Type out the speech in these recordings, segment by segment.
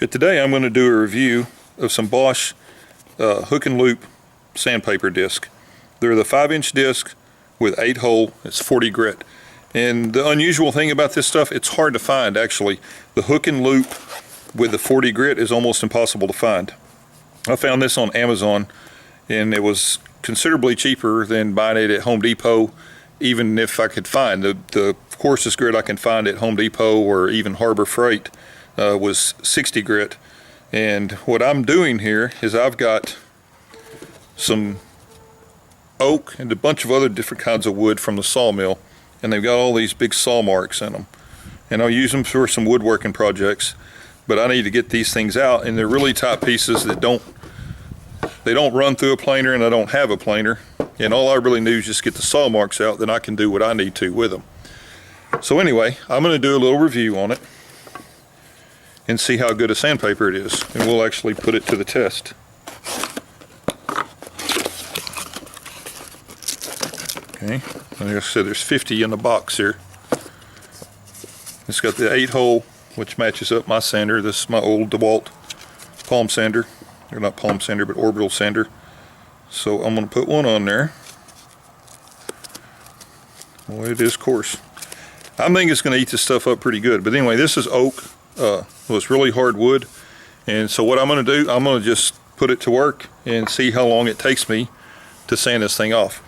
Okay, today I'm going to do a review of some Bosch hook and loop sandpaper disc. They're the 5-inch disc with 8 hole. It's 40 grit. And the unusual thing about this stuff, it's hard to find actually. The hook and loop with the 40 grit is almost impossible to find. I found this on Amazon and it was considerably cheaper than buying it at Home Depot, even if I could find the coarsest grit I can find at Home Depot or even Harbor Freight was 60 grit. And what I'm doing here is I've got some oak and a bunch of other different kinds of wood from the sawmill, and they've got all these big saw marks in them, and I'll use them for some woodworking projects. But I need to get these things out, and they're really tight pieces that don't run through a planer, and I don't have a planer, and all I really do is just get the saw marks out, then I can do what I need to with them. So anyway, I'm going to do a little review on it and see how good a sandpaper it is, and we'll actually put it to the test. Okay, like I said, there's 50 in the box here. It's got the 8 hole, which matches up my sander. This is my old DeWalt palm sander, or not palm sander, but orbital sander. So I'm going to put one on there. Well, it is coarse. I think it's going to eat this stuff up pretty good. But anyway, this is oak. It's really hard wood, and so what I'm going to do, I'm going to just put it to work and see how long it takes me to sand this thing off.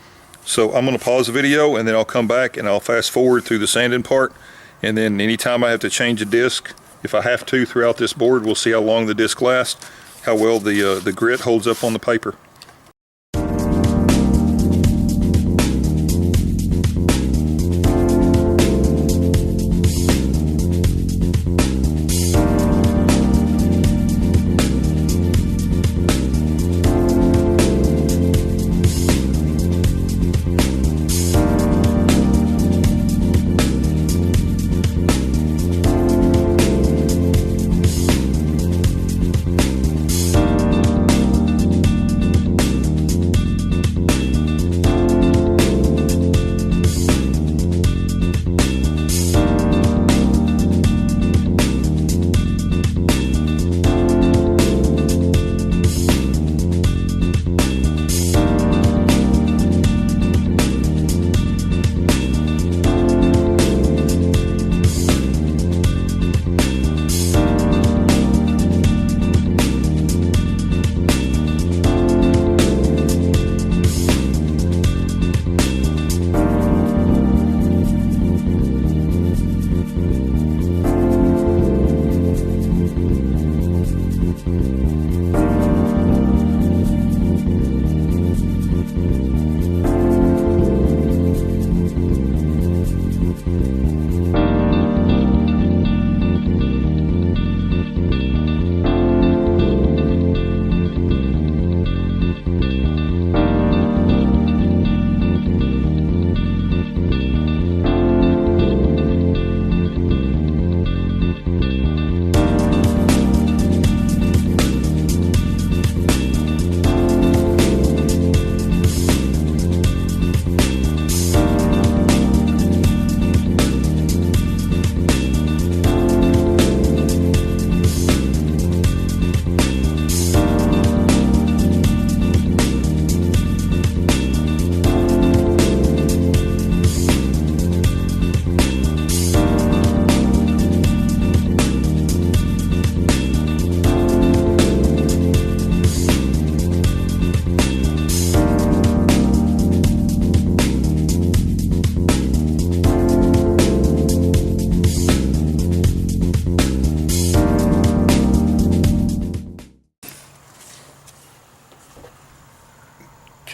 So I'm going to pause the video and then I'll come back and I'll fast forward through the sanding part, and then anytime I have to change a disc, if I have to throughout this board, we'll see how long the disc lasts, how well the grit holds up on the paper.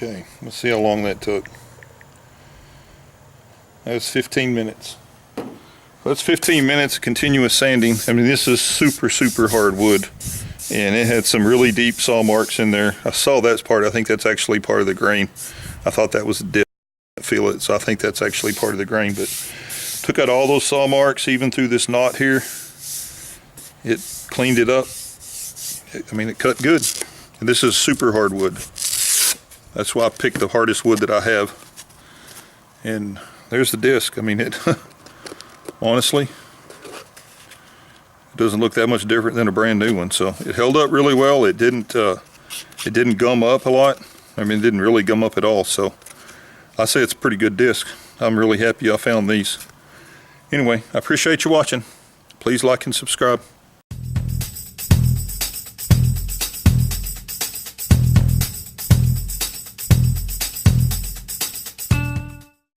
Okay, let's see how long that took. That was 15 minutes. That's 15 minutes of continuous sanding. I mean, this is super hard wood, and it had some really deep saw marks in there. I saw that part. I think that's actually part of the grain. I thought that was a dip. I feel it, so I think that's actually part of the grain. But took out all those saw marks, even through this knot here. It cleaned it up. I mean, it cut good. And this is super hard wood. That's why I picked the hardest wood that I have. And there's the disc. I mean, it honestly, It doesn't look that much different than a brand new one. So it held up really well. It didn't gum up a lot. I mean, it didn't really gum up at all. So I say it's a pretty good disc. I'm really happy I found these. Anyway, I appreciate you watching. Please like and subscribe.